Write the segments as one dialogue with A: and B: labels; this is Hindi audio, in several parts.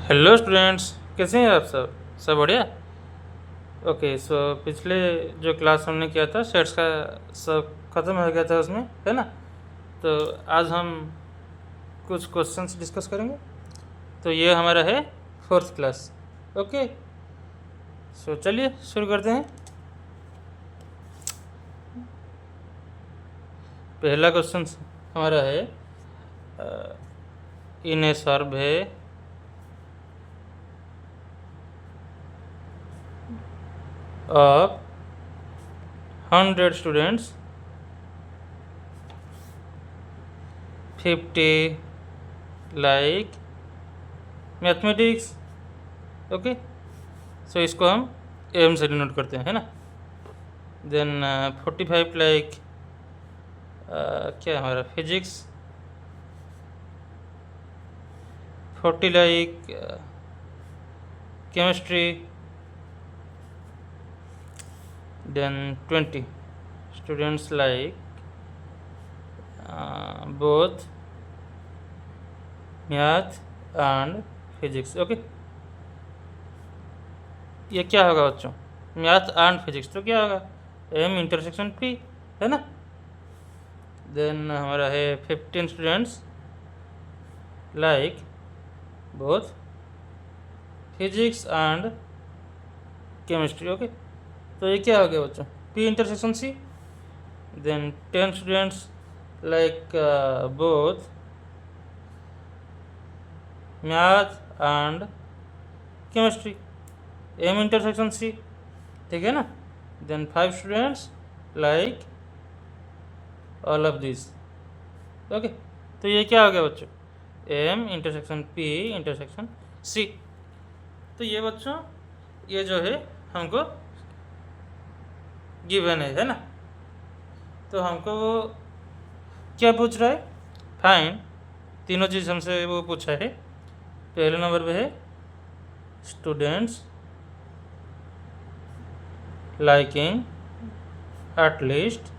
A: हेलो स्टूडेंट्स, कैसे हैं आप सब बढ़िया। ओके, सो पिछले जो क्लास हमने किया था सेट्स का सब ख़त्म हो गया था उसमें, है ना। तो आज हम कुछ क्वेश्चंस डिस्कस करेंगे। तो ये हमारा है फोर्थ क्लास। ओके, सो चलिए शुरू करते हैं। पहला क्वेश्चन हमारा है in a survey of 100 students 50 like mathematics. Okay, so इसको हम एम से डिनोट करते हैं, है ना। देन 45 लाइक क्या है हमारा physics, 40 like chemistry, then 20 students like both math and physics. Okay, ये क्या होगा बच्चों, मैथ एंड फिजिक्स, तो क्या होगा एम इंटरसेक्शन पी, है ना। देन हमारा है 15 students like both physics and chemistry. Okay, तो ये क्या हो गया बच्चों, P intersection C. Then 10 students like both math and chemistry, M intersection C, ठीक है ना। Then 5 students like all of this. Okay, तो ये क्या हो गया बच्चों, M intersection P intersection C. तो ये बच्चों ये जो है हमको गिवन है ना। तो हमको वो क्या पूछ रहा है, फाइंड, तीनों चीज़ हमसे वो पूछा है। पहले नंबर पे है students liking at least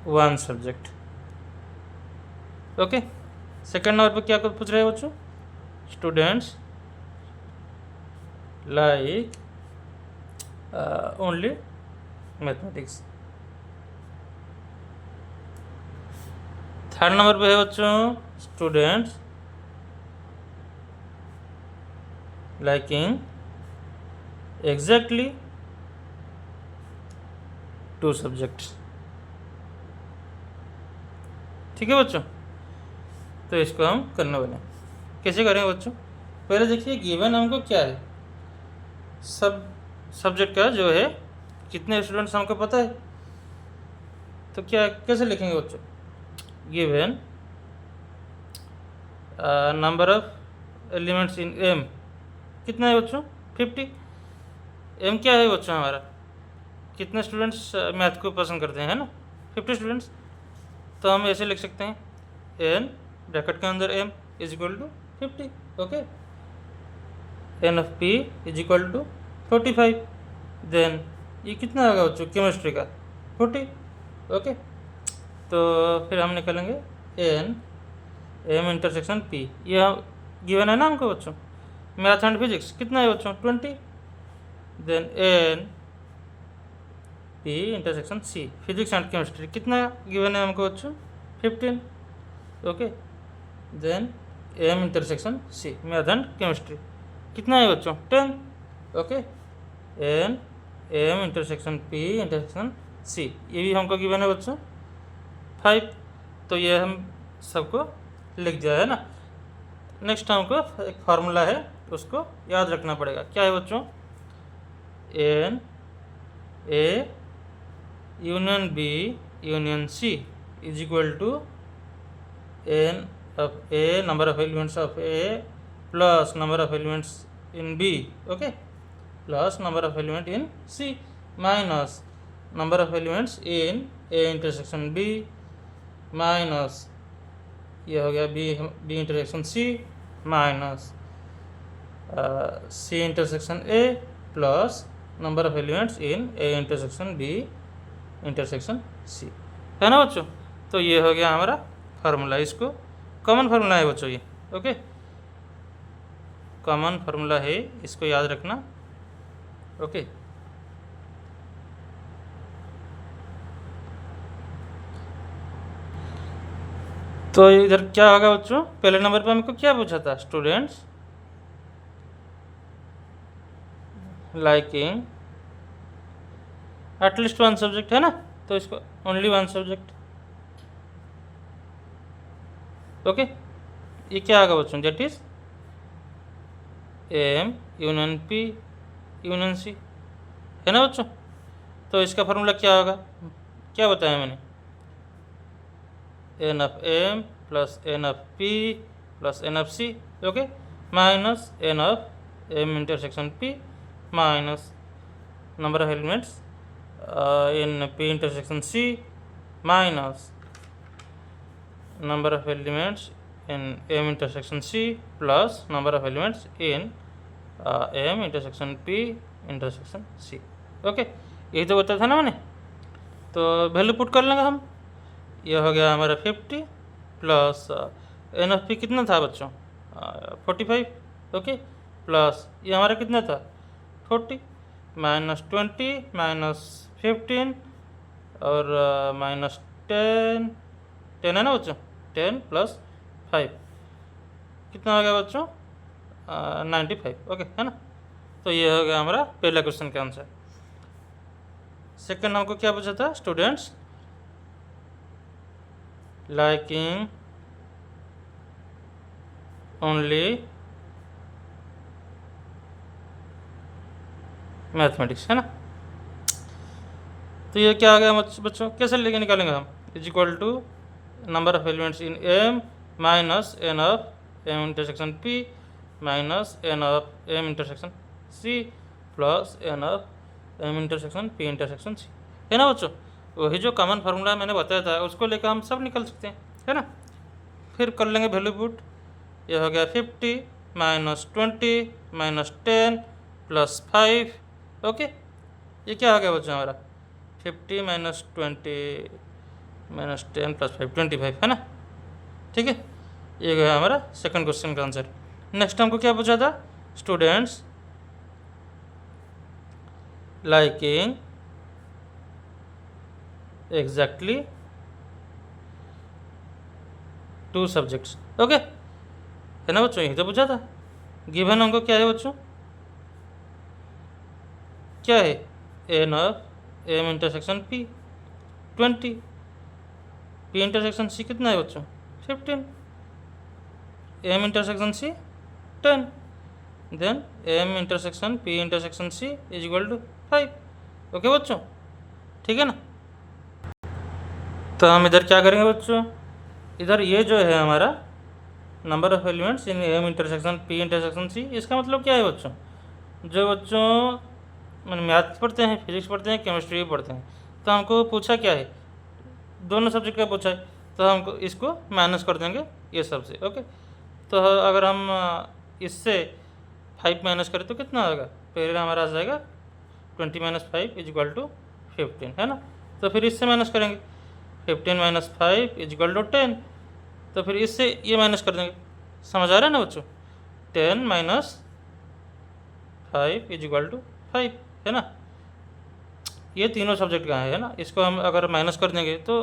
A: one subject. Okay, second number पे क्या पूछ रहे हैं बच्चों, students like only mathematics. Third number पे है बच्चों स्टूडेंट्स लाइकिंग एग्जैक्टली 2 सब्जेक्ट्स। ठीक है बच्चों, तो इसको हम करने वाले हैं। कैसे करेंगे बच्चों, पहले देखिए गिवन हमको क्या है, सब सब्जेक्ट का जो है कितने स्टूडेंट्स हमको पता है। तो क्या कैसे लिखेंगे बच्चों, given number of elements in M कितना है बच्चों, 50। एम क्या है बच्चों हमारा, कितने स्टूडेंट्स मैथ को पसंद करते हैं, है ना, 50 स्टूडेंट्स। तो हम ऐसे लिख सकते हैं एन ब्रैकेट के अंदर M is equal to 50। Okay, N of P is equal to 45। Then ये कितना होगा बच्चों केमिस्ट्री का 40। ओके, तो फिर हम निकालेंगे एन एम इंटरसेक्शन पी, ये गिवन है ना हमको बच्चों। मैथ एंड फिजिक्स कितना है बच्चों 20। Then N P intersection C, physics and chemistry कितना गिवन है हमको बच्चों 15। Okay, then M intersection C math and chemistry कितना है बच्चों 10। Okay, N M intersection P intersection C, ये भी हमको गिवन है बच्चों 5। तो ये हम सबको लिख दिया है ना। नेक्स्ट हमको एक फार्मूला है उसको याद रखना पड़ेगा, क्या है बच्चों, N A union B union C is equal to N of A number of elements of A plus number of elements in B. Okay, plus number of element in C minus number of elements in A intersection B minus ये हो गया B intersection C minus C intersection A plus number of elements in A intersection B intersection C, है ना बच्चों। तो ये हो गया हमारा फार्मूला, इसको कॉमन फार्मूला है बच्चों ये। ओके, कॉमन फार्मूला है, इसको याद रखना। ओके, तो इधर क्या होगा बच्चों, पहले नंबर पे हमको क्या पूछा था, students liking at least one subject है ना, तो इसको ओनली वन सब्जेक्ट। ओके, ये क्या होगा बच्चों, that is M union P union C, है ना बच्चों। तो इसका फार्मूला क्या होगा, क्या बताया मैंने, N of M plus N of P plus N of C, okay, minus N of M intersection P minus number of elements in P intersection C minus number of elements in M intersection C plus number of elements in M intersection P intersection C। Okay, यही तो बताया था ना मैंने। तो वैल्यू पुट कर लेंगे हम, ये हो गया हमारा 50 प्लस एन ऑफ पी कितना था बच्चों, 45, ओके, प्लस ये हमारा कितना था 40 माइनस 20 माइनस 15 और माइनस 10 है ना बच्चों, 10 प्लस 5 कितना हो गया बच्चों, 95, ओके, है ना। तो ये हो गया हमारा पहला क्वेश्चन का आंसर। सेकंड हमको क्या पूछा था, स्टूडेंट्स लाइकिंग ओनली मैथमेटिक्स, है ना। तो ये क्या आ गया बच्चों, कैसे लेके निकालेंगे हम, is equal to number of elements in M minus N of M intersection P minus N of M intersection C plus N of M intersection P intersection C, है ना बच्चों। वही जो कॉमन फार्मूला मैंने बताया था उसको लेकर हम सब निकल सकते हैं, है ना। फिर कर लेंगे वैल्यू पुट, ये हो गया 50 माइनस 20 माइनस 10 प्लस 5, ओके, ये क्या हो गया बच्चों हमारा 50 माइनस 20 माइनस 10 प्लस 5 25, है ना। ठीक है, ये गया हमारा सेकंड क्वेश्चन का आंसर। नेक्स्ट हमको क्या पूछा था, students liking exactly 2 subjects, okay, है ना बच्चों, यही तो पूछा था। गिवन हमको क्या है बच्चों, क्या है, N of M intersection P 20, P intersection C कितना है बच्चों 15, M intersection C 10, then M intersection P intersection C is equal to 5, okay बच्चों, ठीक है ना। तो हम इधर क्या करेंगे बच्चों, इधर ये जो है हमारा number of elements in M intersection P intersection C, इसका मतलब क्या है बच्चों, जो बच्चों मैंने मैथ पढ़ते हैं, फिजिक्स पढ़ते हैं, केमिस्ट्री भी पढ़ते हैं, तो हमको पूछा क्या है, दोनों सब्जेक्ट का पूछा है, तो हमको इसको माइनस कर देंगे ये सबसे, ओके। तो अगर हम इससे 5 माइनस करें तो कितना होगा, पहले हमारा आ जाएगा 20 माइनस 5 इज इक्वल टू 15, है ना। तो फिर इससे माइनस करेंगे 15 माइनस 5 इज इक्वल टू 10, तो फिर इससे ये माइनस कर देंगे, समझ आ रहा है ना बच्चों, 10 माइनस 5 इज इक्वल टू 5, है ना। ये तीनों सब्जेक्ट का है ना, इसको हम अगर माइनस कर देंगे तो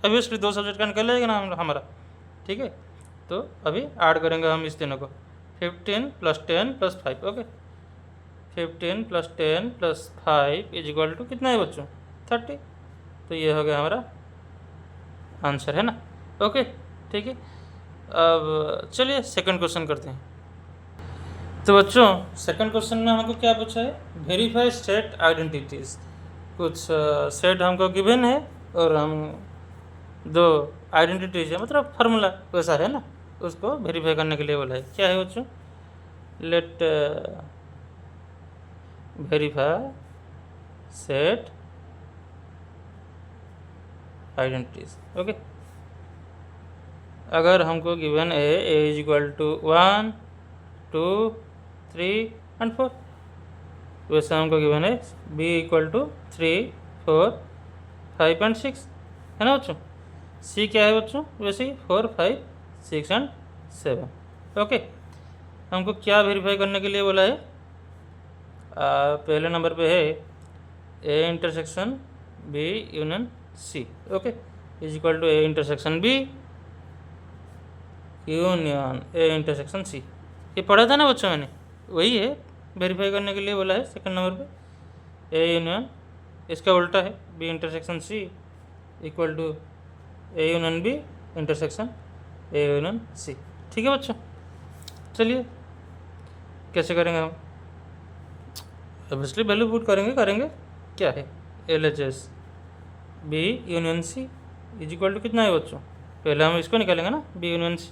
A: ऑब्वियसली 2 सब्जेक्ट का निकल जाएगा ना हमारा, ठीक है। तो अभी ऐड करेंगे हम इस तीनों को, 15 plus 10 plus 5, okay, 15 plus 10 plus 5 is equal to कितना है बच्चों 30, तो ये हो गया हमारा आंसर, है ना, ओके, ठीक है। अब चलिए सेकंड क्वेश्चन करते हैं। तो बच्चों सेकंड क्वेश्चन में हमको क्या पूछा है, वेरीफाई सेट आइडेंटिटीज, कुछ सेट हमको गिवन है और हम 2 आइडेंटिटीज है, मतलब फार्मूला वैसा है ना, उसको वेरीफाई करने के लिए बोला है। क्या है बच्चों, let verify set identities, okay. अगर हमको गिवन है A is equal to 1 2 3 and 4, वैसे हमको गिवन है बी इक्वल टू 3 4 5 एंड 6, है ना बच्चों। सी क्या है बच्चों, वैसे ही 4 5 6 एंड 7, ओके। हमको क्या वेरीफाई करने के लिए बोला है? पहले नंबर पे है A intersection B union C, okay, is equal to A intersection B union A intersection C. ये पढ़ा था ना बच्चों मैंने, वही है, वेरीफाई करने के लिए बोला है सेकंड नंबर पे ए यूनियन, इसका उल्टा है B intersection C equal to A union B intersection A union C. ठीक है बच्चों, चलिए कैसे करेंगे हम? ऑब्वियसली वैल्यू पुट करेंगे क्या है, L H S B union C is equal to कितना है बच्चों? पहले हम इसको निकालेंगे ना, बी यूनियन सी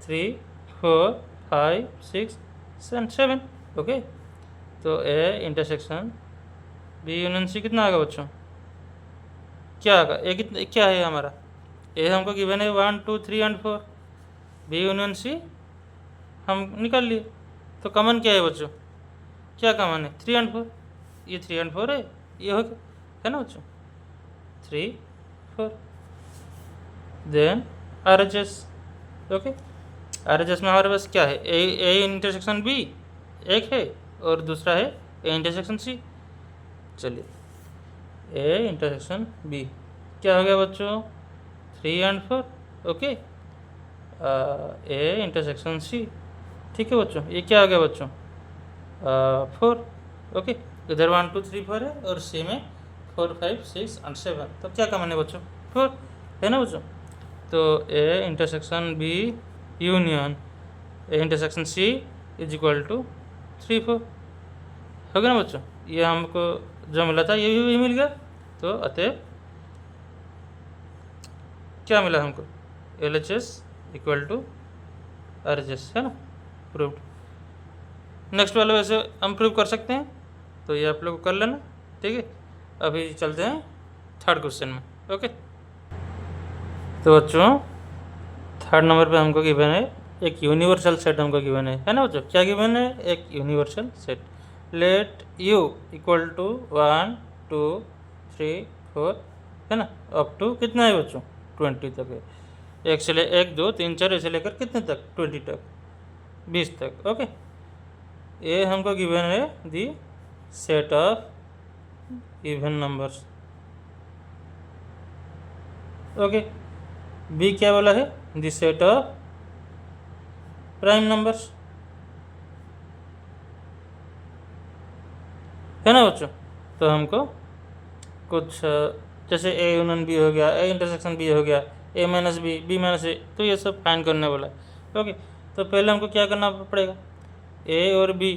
A: 3 4 5 6 7, ओके। तो A intersection B union C कितना आएगा बच्चों? क्या आएगा? ए कितना क्या है हमारा? ए हमको गिवन है 1 2 3 एंड 4, बी यूनियन सी हम निकाल लिए। तो कॉमन क्या है बच्चों? क्या कॉमन है? 3 एंड 4, ये 3 एंड 4 है, ये हो गया, है ना बच्चों? 3 4 then R H S, okay. R H S में हमारे पास क्या है? ए इंटरसेक्शन बी एक है और दूसरा है ए इंटरसेक्शन सी। चलिए ए इंटरसेक्शन बी क्या हो गया बच्चों? 3 and 4, okay. A intersection C, ठीक है बच्चों, ये क्या हो गया बच्चों? 4, ओके। इधर 1 2 3 4 है और सी में 4 5 6 एंड 7, तो क्या कॉमन है बच्चों? 4, है ना बच्चों? तो A intersection B union A intersection C is equal to 3 4, हो गया ना बच्चों? ये हमको जो मिला था ये भी मिल गया, तो अतः क्या मिला हमको? L H S equal to R H S, है ना? प्रूव्ड। नेक्स्ट वाले वैसे हम प्रूव कर सकते हैं, तो ये आप लोग कर लेना, ठीक है। अभी चलते हैं थर्ड क्वेश्चन में, ओके। तो बच्चों थर्ड नंबर पे हमको गिवन है एक यूनिवर्सल सेट, हमको गिवन है ना बच्चों? क्या गिवन है? एक universal set. Let U equal to 1 2 3 4, है ना, अप टू कितना है बच्चों? 20 तक है। 1 2 3 4 ऐसे लेकर कितने तक? 20 तक, 20 तक, ओके। ये हमको गिवन है the set of even numbers, okay. B क्या बोला है? The set of prime numbers, है ना बच्चों? तो हमको कुछ जैसे ए यूनियन बी हो गया, ए इंटरसेक्शन बी हो गया, ए माइनस बी, बी माइनस ए, तो ये सब फाइंड करने वाला है, ओके। तो पहले हमको क्या करना पड़ेगा? ए और बी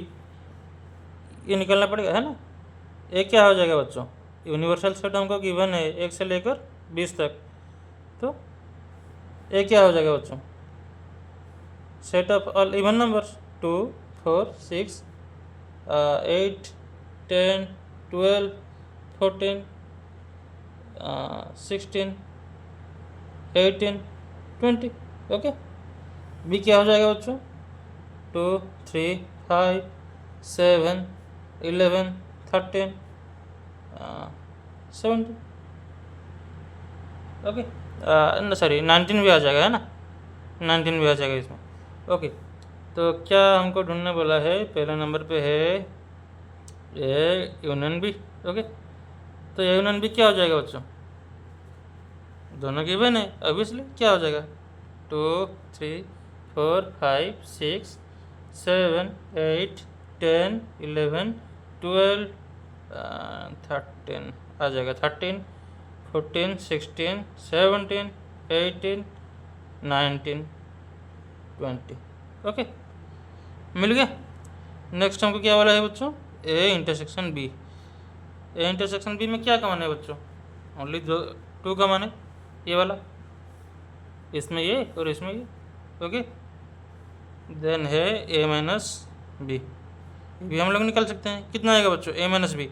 A: ये निकलना पड़ेगा, है ना? ए क्या हो जाएगा बच्चों? यूनिवर्सल सेट हमको गिवन है 1 से लेकर 20 तक, तो ए क्या हो जाएगा बच्चों? Set of all even numbers 2 4 6 8 10 12 14 16 18 20, okay. B क्या हो जाएगा बच्चों? 2 3 5 7 11 13 17, ओके। सॉरी 19 भी आ जाएगा, है ना? 19 भी आ जाएगा इसमें, ओके। तो क्या हमको ढूंढने बोला है? पहले नंबर पे है ए यूनियन बी, ओके। तो ए यूनियन बी क्या हो जाएगा बच्चों? दोनों गिवन है, ऑब्वियसली क्या हो जाएगा? 2 3 4 5 6 7 8 10 11 12 13 आ जाएगा, 13 14 16 17 18 19 20, ओके। मिल गया। नेक्स्ट हमको क्या वाला है बच्चों? A intersection B. A intersection B में क्या कॉमन है बच्चों? ओनली 2 कॉमन है, ये वाला, इसमें ये और इसमें ये, ओके। देन है ए माइनस बी, भी हम लोग निकाल सकते हैं। कितना आएगा बच्चों? ए माइनस बी,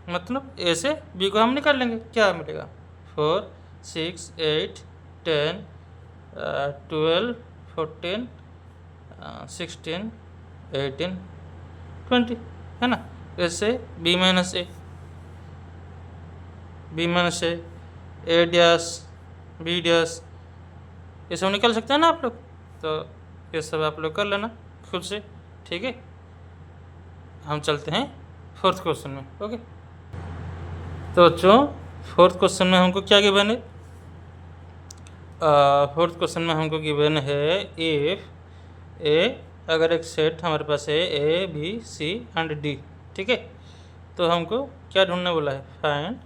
A: मतलब ए से बी को हम निकाल लेंगे, क्या मिलेगा? 4 6 8 10 12 14 16 18 20, है ना? ऐसे बी माइनस ए, बी माइनस ए डैश बी डैश, ये सब निकल सकते हैं ना आप लोग? तो ये सब आप लोग कर लेना खुद से, ठीक है। हम चलते हैं फोर्थ क्वेश्चन में। ओके, तो बच्चों फोर्थ क्वेश्चन में हमको क्या गिवन है? फोर्थ क्वेश्चन में हमको गिवन है इफ ए, अगर एक सेट हमारे पास है A B C and D, ठीक है। तो हमको क्या ढूंढने बोला है? फाइंड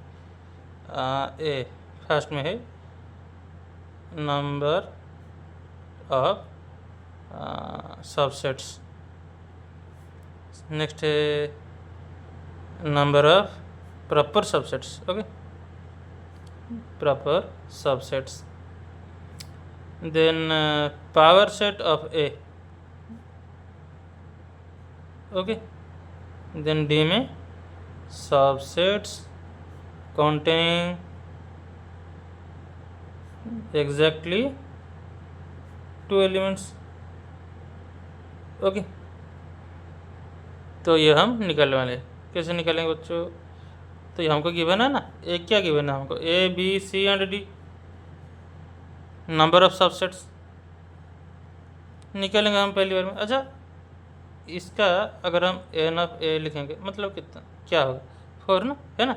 A: ए, फर्स्ट में है नंबर ऑफ सबसेट्स, नेक्स्ट है number of proper subsets. Okay, proper subsets, then power set of A, okay, then D में subsets containing exactly 2 elements। Okay, तो ये हम निकालने वाले हैं। कैसे निकालेंगे बच्चों? तो ये हमको गिवन है ना, ए क्या गिवन है हमको? A B C and D, number of subsets निकालेंगे हम पहली बार में। अच्छा, इसका अगर हम एन ऑफ ए लिखेंगे मतलब कितना, क्या होगा? 4 ना, है ना।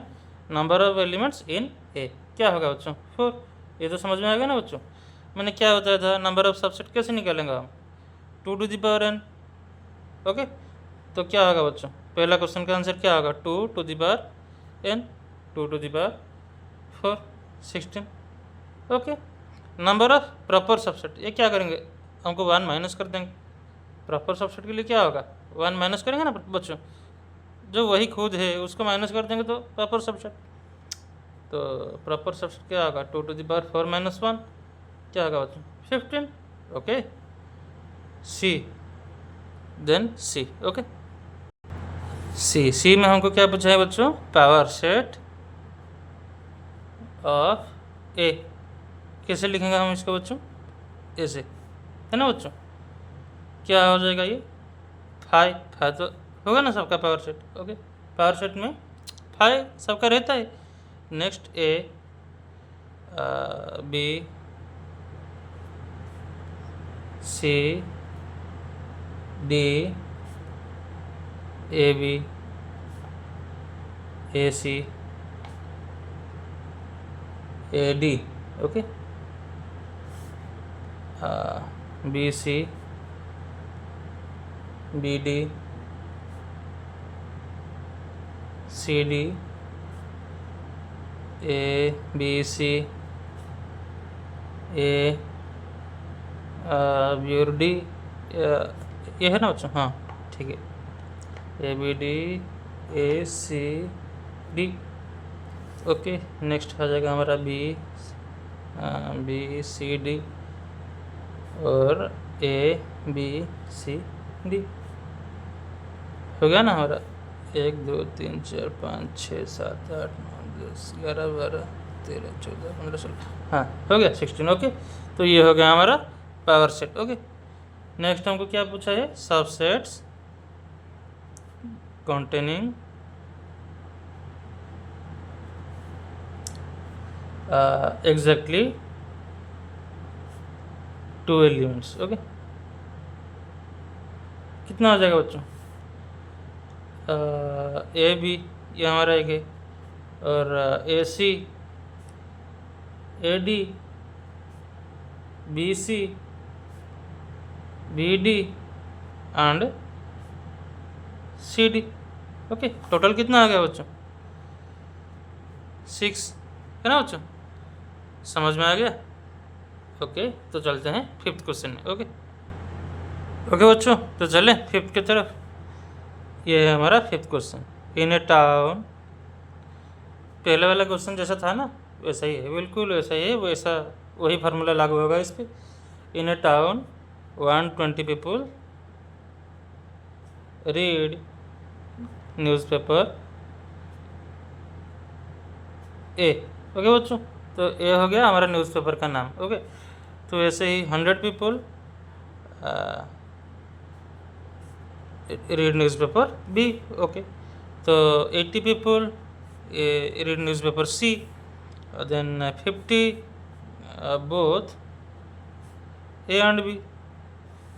A: नंबर ऑफ एलिमेंट्स इन ए क्या होगा बच्चों? 4। ये तो समझ में आ गया ना बच्चों। मैंने क्या बताया था, नंबर ऑफ सबसेट कैसे निकालेंगे हम? 2 to the power n। Okay, तो क्या होगा बच्चों? पहला क्वेश्चन का आंसर क्या होगा? 2 to the power n, 2 to the power 4, 16। Okay, number of proper subset, ये क्या करेंगे? हमको 1 माइनस कर देंगे। प्रॉपर सबसेट के लिए क्या होगा? 1 माइनस करेंगे ना बच्चों, जो वही खुद है उसको माइनस कर देंगे तो प्रॉपर सबसेट। तो प्रॉपर सबसेट क्या होगा? 2 टू द पावर 4 माइनस 1 क्या होगा बच्चों? 15। ओके, सी, देन सी। ओके, सी में हमको क्या पूछा है बच्चों? पावर सेट ऑफ ए। कैसे लिखेंगे हम इसको बच्चों? ऐसे, है ना बच्चों। क्या हो जाएगा ये? 5 तो होगा ना सबका power set. Okay, power set में 5 सबका रहता है। Next A B C D A B A C A D, okay, B C B D C D A B C A B D, ये है ना बच्चों? हाँ ठीक है, A B D A C D. Okay, next आ जाएगा हमारा बी सी डी और ए बी सी डी। हो गया ना हमारा? 1 2 3 4 5 6 7 8 9 10 11 12 13 14 15 16, हाँ हो गया 16। ओके, तो ये हो गया हमारा पावर सेट। ओके, नेक्स्ट हमको क्या पूछा है? Subsets containing exactly 2 elements. Okay, कितना हो जाएगा बच्चों? ए बी ये हमारा एक है, और A C A D B C B D and C D. Okay, total कितना आ गया बच्चों? 6, है ना बच्चों? समझ में आ गया? ओके, तो चलते हैं 5th क्वेश्चन में। ओके ओके बच्चों, तो चलें 5th की तरफ। ये है हमारा 5th क्वेश्चन। इन ए टाउन, पहले वाला क्वेश्चन जैसा था ना वैसा ही है, बिल्कुल वैसा ही है, वैसा वही फार्मूला लागू होगा इस पर। इन ए टाउन 120 पीपल रीड न्यूज़पेपर ए। ओके बच्चों, तो ए हो गया हमारा न्यूज़पेपर का नाम। ओके, तो ऐसे ही 100 people read newspaper B. Okay, तो 80 people read newspaper C, then 50 both A and B.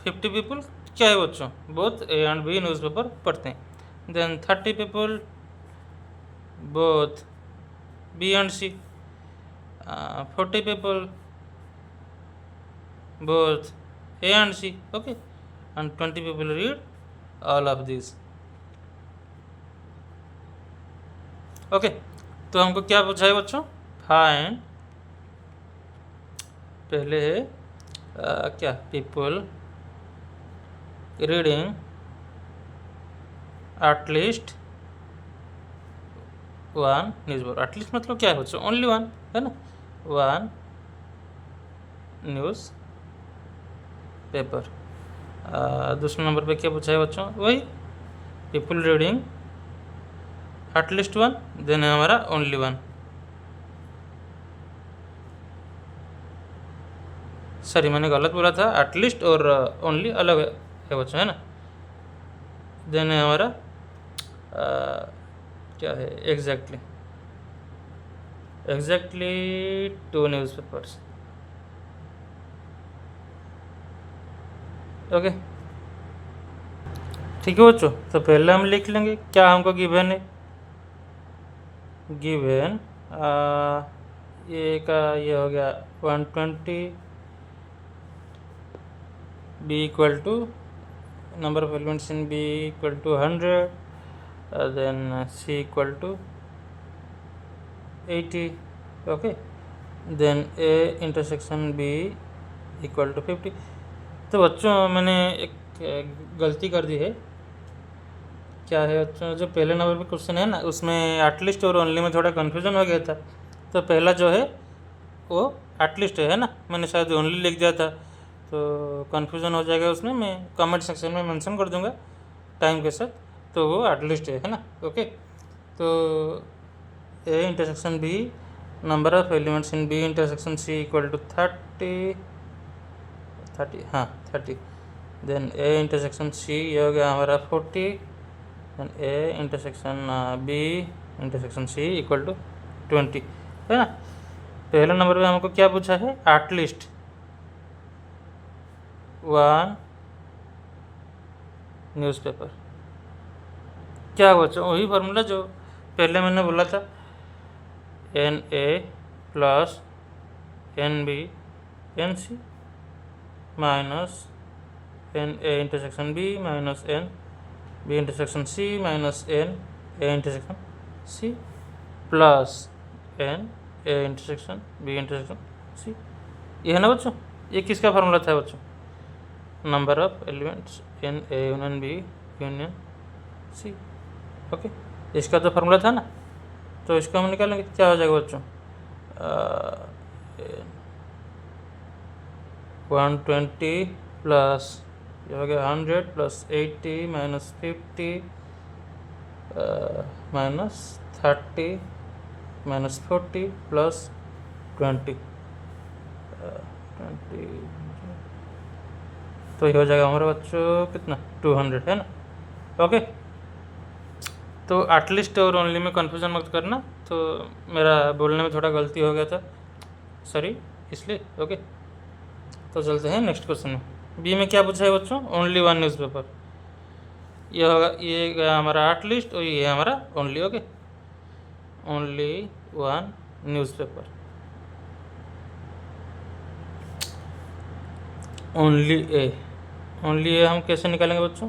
A: 50 people क्या है बच्चों, both A and B newspaper पढ़ते हैं। Then 30 people both B and C. 40 people both A and C, okay, and 20 people read all of these, okay। तो हमको क्या पूछा है बच्चों, फाइंड, पहले है क्या, people reading at least one newspaper. At least मतलब क्या है बच्चों, ओनली वन, है ना, वन न्यूज़ पेपर। दूसरे नंबर पे क्या पूछा है बच्चों, वही people reading at least one, then है हमारा ओनली वन। सॉरी मैंने गलत बोला था, एटलीस्ट और ओनली अलग है बच्चों, है ना। देन है हमारा क्या है, एग्जैक्टली 2 न्यूज़पेपर्स, ओके। ठीक है बच्चों, तो पहले हम लिख लेंगे क्या हमको गिवन है। गिवन ये का ये हो गया 120, B equal to number of elements in B equal to 100, then C equal to 80, okay. Then A intersection B equal to 50। तो बच्चों मैंने एक गलती कर दी है। क्या है बच्चों, जो पहले नंबर पे क्वेश्चन है ना, उसमें एटलीस्ट और ओनली में थोड़ा कन्फ्यूज़न हो गया था। तो पहला जो है वो एटलीस्ट है ना, मैंने शायद ओनली लिख दिया था, तो कन्फ्यूज़न हो जाएगा उसमें। मैं कमेंट सेक्शन में मेंशन कर दूंगा टाइम के साथ, तो वो एटलीस्ट है ना, ओके। तो A intersection B, number of elements in B intersection C equal to 30, हाँ 30। देन ए इंटरसेक्शन सी ये हो गया हमारा 40, then A intersection B intersection C equal to 20, है ना। पहले नंबर पे हमको क्या पूछा है, एटलीस्ट वन न्यूज़पेपर। क्या बच्चों, वही फार्मूला जो पहले मैंने बोला था, N A plus N B N C minus N A intersection B minus N B intersection C minus N A intersection C plus N A intersection B intersection C. ये है ना बच्चों, ये किसका फार्मूला था बच्चों, number of elements in A union B union C, okay. इसका तो फार्मूला था ना, तो इसको हम निकालेंगे, क्या हो जाएगा बच्चों, 120 प्लस ये हो गया 100 plus 80 minus 50 minus 30 minus 40 plus 20, तो ये हो जाएगा हमारे बच्चों कितना, 200, है ना, ओके। तो एटलीस्ट और ओनली में कन्फ्यूज़न मत करना, तो मेरा बोलने में थोड़ा गलती हो गया था, सॉरी इसलिए, ओके। तो चलते हैं नेक्स्ट क्वेश्चन में। बी में क्या पूछा है बच्चों, ओनली वन न्यूज़पेपर। ये होगा, ये गया हमारा एटलीस्ट और ये हमारा only, okay. Only one newspaper, only A हम कैसे निकालेंगे बच्चों,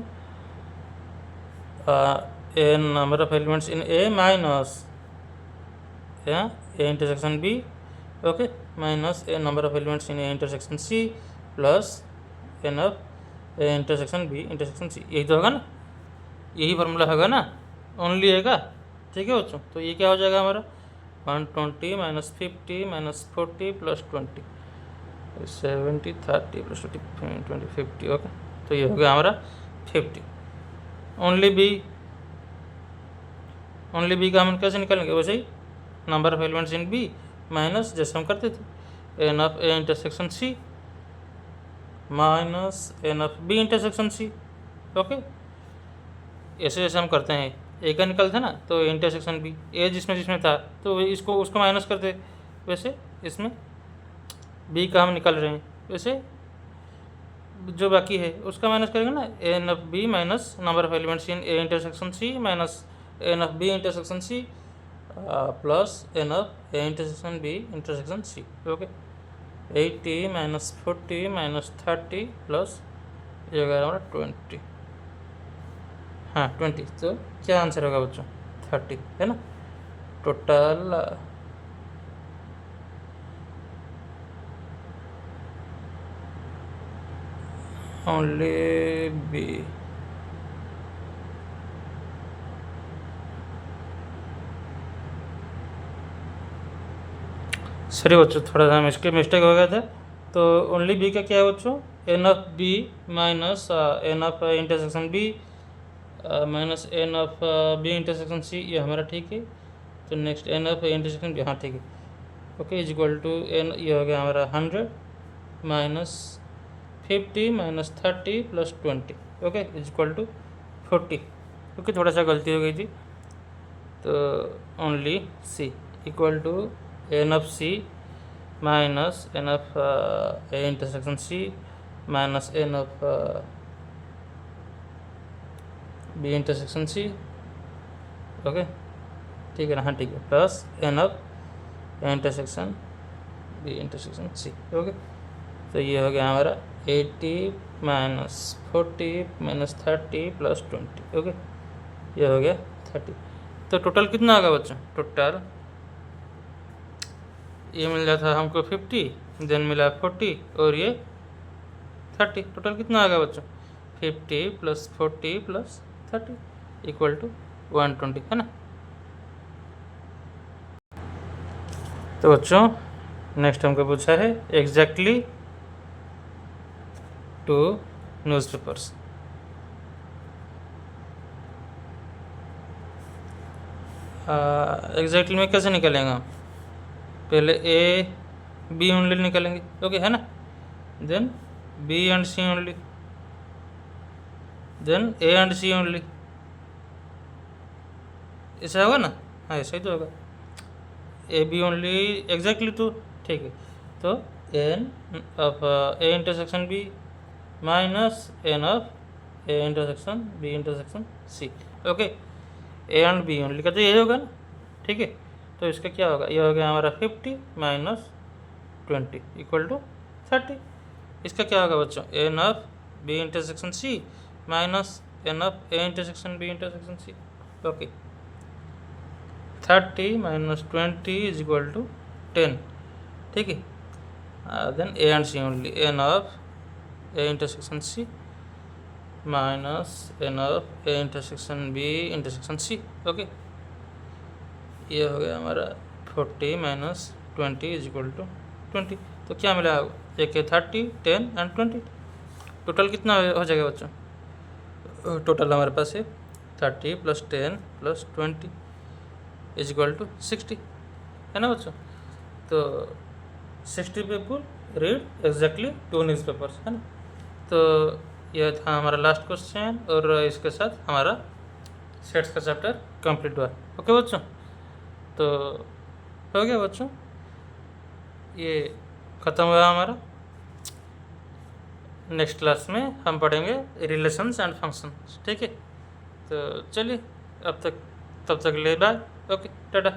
A: A number of elements in A minus A intersection B, okay, minus A number of elements in A intersection C plus N of A intersection B intersection C. यही तो होगा ना, यही फार्मूला होगा ना ओनली ए का, ठीक है बच्चों। तो ये क्या हो जाएगा हमारा, 120 minus 50 minus 40 plus 20, 70 30 plus 20 50, okay. तो ये हो गया हमारा 50। ओनली बी का हम कैसे निकालेंगे, वैसे ही number of elements in B minus जैसे हम करते थे N of A intersection C minus N of B intersection C, okay. ऐसे जैसे हम करते हैं, ए का निकलता है ना, तो इंटरसेक्शन बी, ए जिसमें था तो इसको उसको माइनस करते, वैसे इसमें बी का हम निकल रहे हैं, वैसे जो बाकी है उसका माइनस करेंगे ना, N of B minus number of elements in A intersection C minus N of B intersection C plus N of A intersection B intersection C. Okay, 80 minus 40 minus 30 plus ये होगा हमारा 20। हाँ 20, तो क्या आंसर होगा बच्चों? 30 है ना। Total only B. सॉरी बच्चों, थोड़ा सा मिस्टेक हो गया था। तो ओनली बी का क्या है बच्चों? N of B minus N of intersection B minus N of B intersection C, ये हमारा ठीक है। तो next N of intersection B, हाँ ठीक है। Okay, is equal to N, ये हो गया हमारा 100 minus 50 minus 30 plus 20। Okay, is equal to 40। Okay, थोड़ा सा गलती हो गई थी। तो only C equal to N of C minus N of A intersection C minus N of B intersection C. Okay, ठीक है ना, हाँ ठीक है, plus N of A intersection B intersection C. Okay, तो ये हो गया हमारा 80 माइनस 40 माइनस 30 प्लस 20। ओके, ये हो गया 30। तो टोटल कितना होगा बच्चों? टोटल ये मिल जाता हमको 50, देन मिला 40 और ये 30। टोटल कितना आएगा बच्चों? 50 प्लस 40 प्लस 30 इक्वल टू 120, है ना। तो बच्चों नेक्स्ट हमको पूछा है एग्जैक्टली 2 न्यूज़पेपर्स। एग्जैक्टली में कैसे निकलेंगे हम? पहले ए बी ओनली निकालेंगे, ओके है ना, then B and C only, then A and C only, ऐसा होगा ना। हाँ ऐसा ही तो होगा, ए बी ओनली एग्जैक्टली 2, ठीक है। तो N of A intersection B minus N of A intersection B intersection C. Okay, A and B only का तो यही होगा ना, ठीक है। तो इसका क्या होगा? ये हो गया हमारा 50 माइनस 20 इक्वल टू 30। इसका क्या होगा बच्चों? N of B intersection C minus N of A intersection B intersection C. Okay, 30 minus 20 is equal to 10, ठीक है। Then A and C only, N of A intersection C minus N of A intersection B intersection C. Okay, ये हो गया हमारा 40 माइनस 20 इज इक्वल टू 20। तो क्या मिला? एक है 30, 10 एंड 20। टोटल कितना हो जाएगा बच्चों? टोटल हमारे पास है 30 plus 10 plus 20 is equal to 60, है ना बच्चों। तो 60 पीपल रीड एग्जैक्टली 2 न्यूज़पेपर्स, है ना। तो यह था हमारा लास्ट क्वेश्चन और इसके साथ हमारा सेट्स का चैप्टर कंप्लीट हुआ। ओके बच्चों, तो हो गया बच्चों, ये ख़त्म हुआ हमारा। नेक्स्ट क्लास में हम पढ़ेंगे रिलेशंस एंड फंक्शंस, ठीक है। तो चलिए अब तक, तब तक ले बाय। ओके, टाटा।